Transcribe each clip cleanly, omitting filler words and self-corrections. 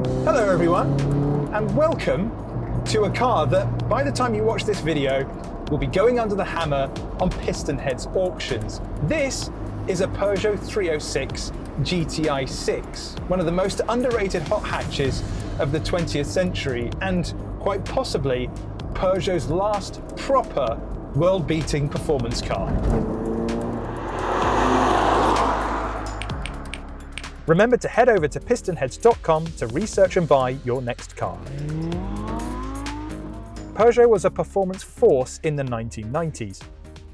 Hello everyone, and welcome to a car that, by the time you watch this video, will be going under the hammer on PistonHeads auctions. This is a Peugeot 306 GTI-6, one of the most underrated hot hatches of the 20th century, and quite possibly Peugeot's last proper world-beating performance car. Remember to head over to PistonHeads.com to research and buy your next car. Peugeot was a performance force in the 1990s.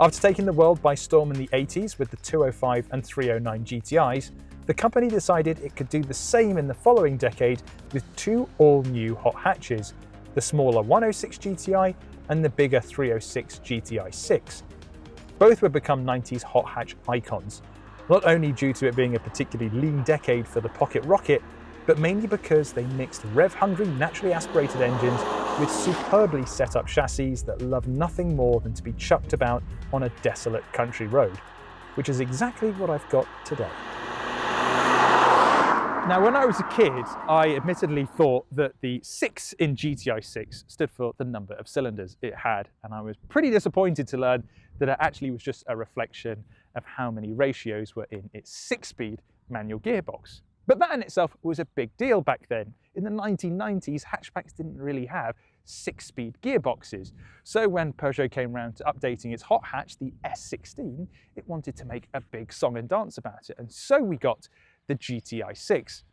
After taking the world by storm in the 80s with the 205 and 309 GTIs, the company decided it could do the same in the following decade with two all-new hot hatches, the smaller 106 GTI and the bigger 306 GTI-6. Both would become 90s hot hatch icons, not only due to it being a particularly lean decade for the pocket rocket, but mainly because they mixed rev-hungry, naturally aspirated engines with superbly set up chassis that love nothing more than to be chucked about on a desolate country road, which is exactly what I've got today. Now, when I was a kid, I admittedly thought that the 6 in GTI-6 stood for the number of cylinders it had, and I was pretty disappointed to learn that it actually was just a reflection of how many ratios were in its 6-speed manual gearbox. But that in itself was a big deal back then. In the 1990s, hatchbacks didn't really have 6-speed gearboxes. So when Peugeot came around to updating its hot hatch, the S16, it wanted to make a big song and dance about it. And so we got the GTI-6.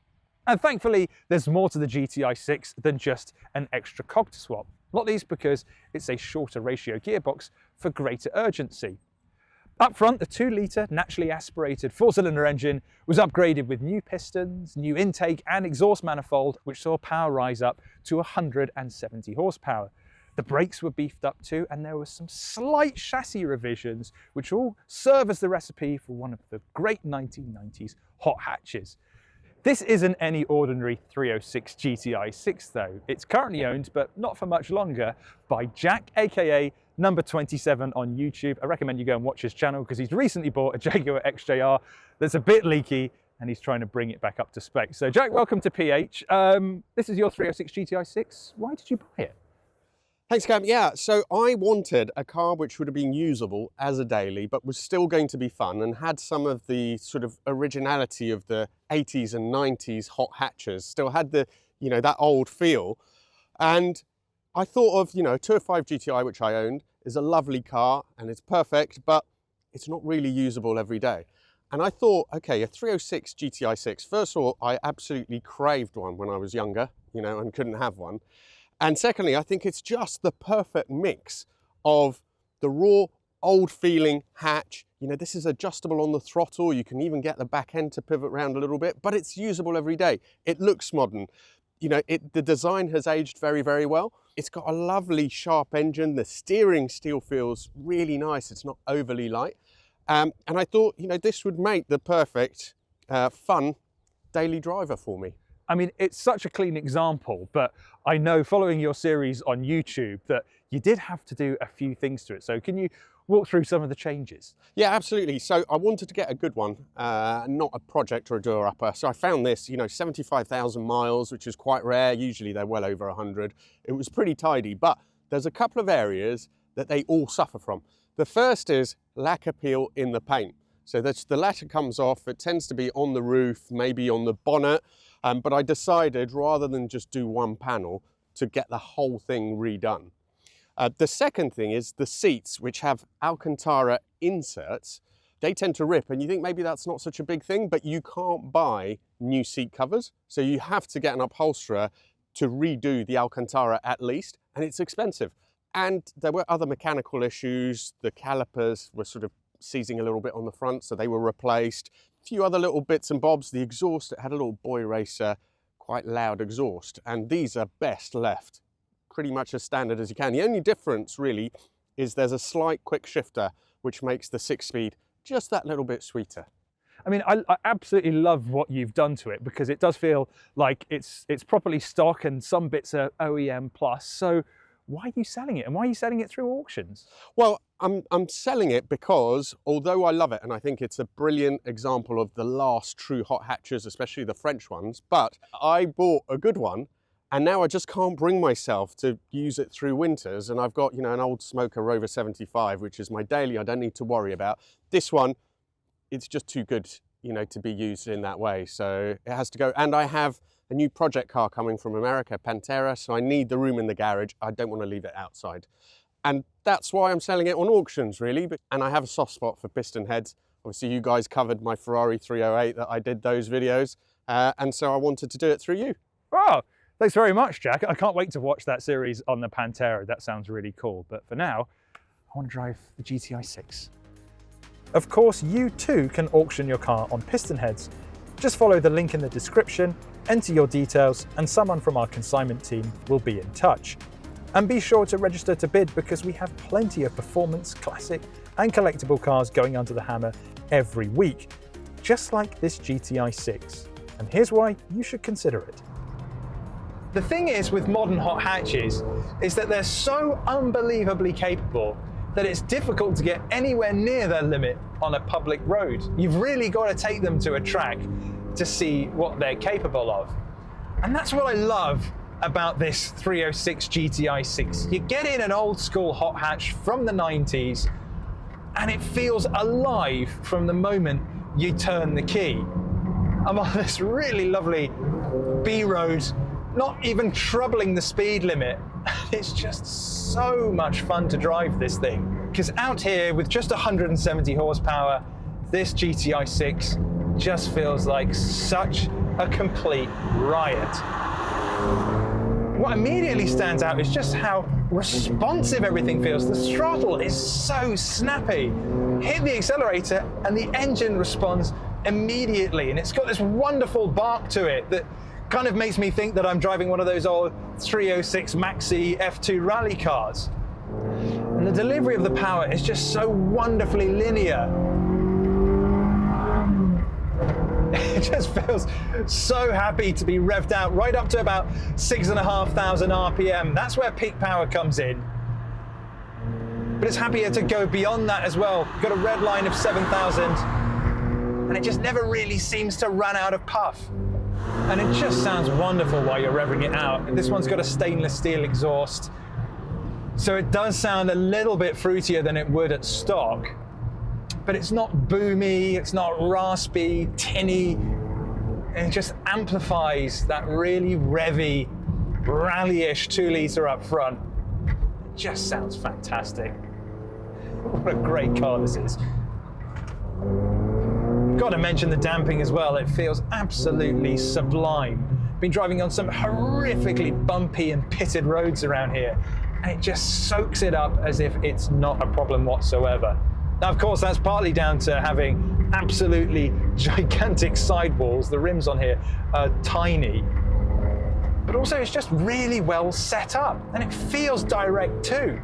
And thankfully, there's more to the GTI-6 than just an extra cog to swap. Not least because it's a shorter ratio gearbox for greater urgency. Up front, the 2-litre naturally aspirated 4-cylinder engine was upgraded with new pistons, new intake and exhaust manifold, which saw power rise up to 170 horsepower. The brakes were beefed up too, and there were some slight chassis revisions, which all serve as the recipe for one of the great 1990s hot hatches. This isn't any ordinary 306 GTI-6 though. It's currently owned, but not for much longer, by Jack, aka Number 27 on YouTube. I recommend you go and watch his channel because he's recently bought a Jaguar XJR that's a bit leaky and he's trying to bring it back up to spec. So Jack, welcome to PH. This is your 306 GTI-6. Why did you buy it? Thanks, Cam. Yeah, so I wanted a car which would have been usable as a daily, but was still going to be fun and had some of the sort of originality of the 80s and 90s hot hatches, still had the, that old feel. And I thought of, a 205 GTI, which I owned, is a lovely car and it's perfect, but it's not really usable every day. And I thought, okay, a 306 GTI-6, first of all, I absolutely craved one when I was younger, and couldn't have one. And secondly, I think it's just the perfect mix of the raw, old-feeling hatch. This is adjustable on the throttle. You can even get the back end to pivot around a little bit, but it's usable every day. It looks modern. The design has aged very, very well. It's got a lovely, sharp engine. The steering still feels really nice. It's not overly light. And I thought, this would make the perfect, fun daily driver for me. I mean, it's such a clean example, but I know following your series on YouTube that you did have to do a few things to it. So can you walk through some of the changes? Yeah, absolutely. So I wanted to get a good one, not a project or a door upper. So I found this, 75,000 miles, which is quite rare. Usually they're well over 100. It was pretty tidy, but there's a couple of areas that they all suffer from. The first is lack of peel in the paint. So that's the latter comes off. It tends to be on the roof, maybe on the bonnet. But I decided, rather than just do one panel, to get the whole thing redone. The second thing is the seats, which have Alcantara inserts. They tend to rip, and you think maybe that's not such a big thing, but you can't buy new seat covers. So you have to get an upholsterer to redo the Alcantara at least, and it's expensive. And there were other mechanical issues. The calipers were sort of seizing a little bit on the front, so they were replaced. A few other little bits and bobs. The exhaust, it had a little boy racer, quite loud exhaust, and these are best left pretty much as standard as you can. The only difference really is there's a slight quick shifter which makes the 6-speed just that little bit sweeter. I mean, I absolutely love what you've done to it because it does feel like it's properly stock and some bits are OEM plus. So why are you selling it, and why are you selling it through auctions? Well, I'm selling it because although I love it and I think it's a brilliant example of the last true hot hatches, especially the French ones, but I bought a good one and now I just can't bring myself to use it through winters. And I've got, you know, an old smoker Rover 75, which is my daily, I don't need to worry about. This one, it's just too good, you know, to be used in that way. So it has to go. And I have a new project car coming from America, Pantera, so I need the room in the garage. I don't want to leave it outside. And that's why I'm selling it on auctions, really. And I have a soft spot for piston heads. Obviously, you guys covered my Ferrari 308 that I did those videos. And so I wanted to do it through you. Oh, thanks very much, Jack. I can't wait to watch that series on the Pantera. That sounds really cool. But for now, I want to drive the GTI-6. Of course, you too can auction your car on PistonHeads. Just follow the link in the description, enter your details, and someone from our consignment team will be in touch. And be sure to register to bid because we have plenty of performance, classic, and collectible cars going under the hammer every week, just like this GTI-6. And here's why you should consider it. The thing is with modern hot hatches is that they're so unbelievably capable that it's difficult to get anywhere near their limit on a public road. You've really got to take them to a track to see what they're capable of. And that's what I love about this 306 GTI-6. You get in an old school hot hatch from the 90s and it feels alive from the moment you turn the key. I'm on this really lovely B road, not even troubling the speed limit. It's just so much fun to drive this thing. Because out here with just 170 horsepower, this GTI-6 just feels like such a complete riot. What immediately stands out is just how responsive everything feels. The throttle is so snappy. Hit the accelerator and the engine responds immediately. And it's got this wonderful bark to it that kind of makes me think that I'm driving one of those old 306 Maxi F2 rally cars. And the delivery of the power is just so wonderfully linear. It just feels so happy to be revved out right up to about 6,500 RPM. That's where peak power comes in. But it's happier to go beyond that as well. You've got a red line of 7,000 and it just never really seems to run out of puff. And it just sounds wonderful while you're revving it out. This one's got a stainless steel exhaust, so it does sound a little bit fruitier than it would at stock. But it's not boomy, it's not raspy, tinny. It just amplifies that really revvy, rally-ish 2-litre up front. It just sounds fantastic. What a great car this is. Got to mention the damping as well. It feels absolutely sublime. Been driving on some horrifically bumpy and pitted roads around here, and it just soaks it up as if it's not a problem whatsoever. Now, of course, that's partly down to having absolutely gigantic sidewalls. The rims on here are tiny, but also it's just really well set up, and it feels direct too.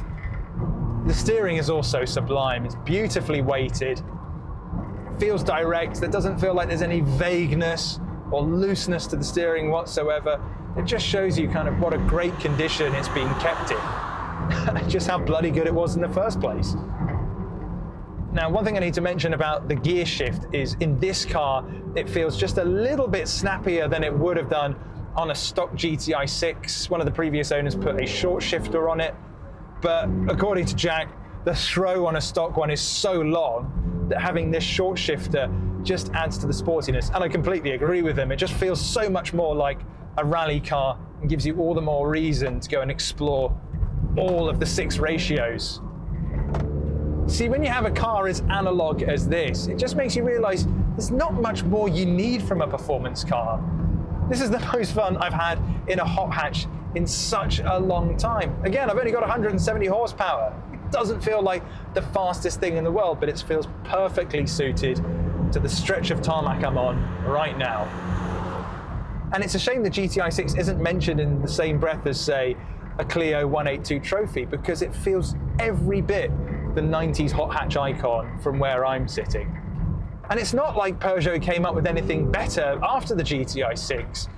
The steering is also sublime. It's beautifully weighted. It feels direct. There doesn't feel like there's any vagueness or looseness to the steering whatsoever. It just shows you kind of what a great condition it's been kept in, and just how bloody good it was in the first place. Now, one thing I need to mention about the gear shift is in this car, it feels just a little bit snappier than it would have done on a stock GTI-6. One of the previous owners put a short shifter on it, but according to Jack, the throw on a stock one is so long that having this short shifter just adds to the sportiness. And I completely agree with him. It just feels so much more like a rally car and gives you all the more reason to go and explore all of the 6 ratios. See, when you have a car as analog as this, it just makes you realize there's not much more you need from a performance car. This is the most fun I've had in a hot hatch in such a long time. Again, I've only got 170 horsepower. It doesn't feel like the fastest thing in the world, but it feels perfectly suited to the stretch of tarmac I'm on right now. And it's a shame the GTI-6 isn't mentioned in the same breath as, say, a Clio 182 Trophy, because it feels every bit the 90s hot hatch icon from where I'm sitting. And it's not like Peugeot came up with anything better after the GTI-6.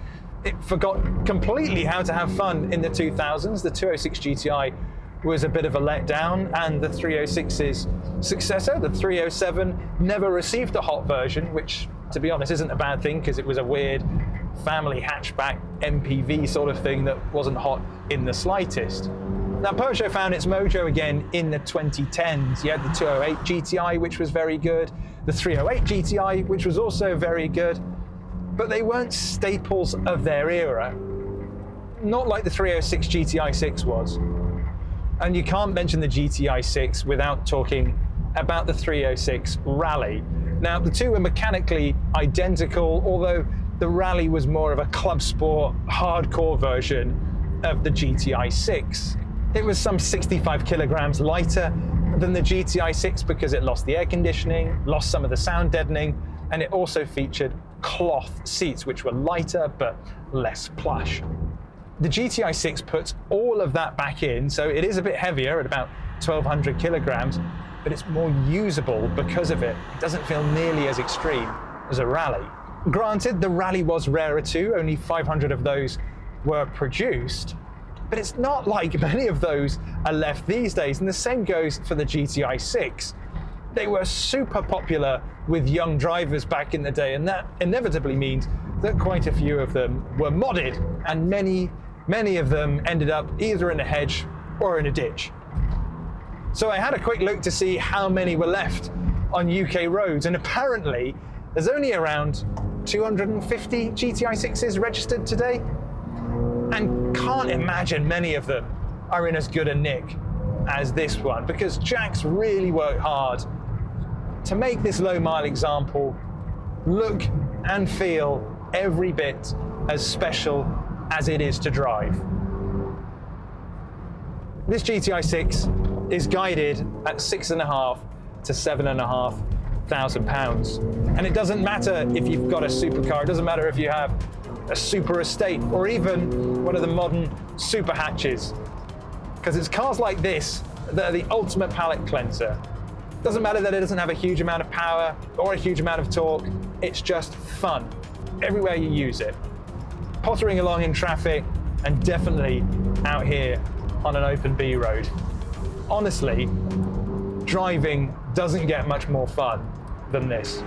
It forgot completely how to have fun in the 2000s. The 206 GTI was a bit of a letdown, and the 306's successor, the 307, never received a hot version, which, to be honest, isn't a bad thing because it was a weird family hatchback MPV sort of thing that wasn't hot in the slightest. Now, Peugeot found its mojo again in the 2010s. You had the 208 GTI, which was very good, the 308 GTI, which was also very good, but they weren't staples of their era. Not like the 306 GTI-6 was. And you can't mention the GTI-6 without talking about the 306 Rally. Now, the two were mechanically identical, although the Rally was more of a club sport, hardcore version of the GTI-6. It was some 65 kilograms lighter than the GTI-6 because it lost the air conditioning, lost some of the sound deadening, and it also featured cloth seats, which were lighter but less plush. The GTI-6 puts all of that back in, so it is a bit heavier at about 1,200 kilograms, but it's more usable because of it. It doesn't feel nearly as extreme as a Rally. Granted, the Rally was rarer too, only 500 of those were produced, but it's not like many of those are left these days, and the same goes for the GTI-6. They were super popular with young drivers back in the day, and that inevitably means that quite a few of them were modded, and many of them ended up either in a hedge or in a ditch. So I had a quick look to see how many were left on UK roads, and apparently there's only around 250 GTI-6s registered today, and can't imagine many of them are in as good a nick as this one, because Jack's really worked hard to make this low mile example look and feel every bit as special as it is to drive. This GTI-6 is guided at £6,500 to £7,500, and it doesn't matter if you've got a supercar, it doesn't matter if you have a super estate or even one of the modern super hatches, because it's cars like this that are the ultimate palate cleanser. Doesn't matter that it doesn't have a huge amount of power or a huge amount of torque, it's just fun everywhere you use it. Pottering along in traffic, and definitely out here on an open B road. Honestly, driving doesn't get much more fun than this.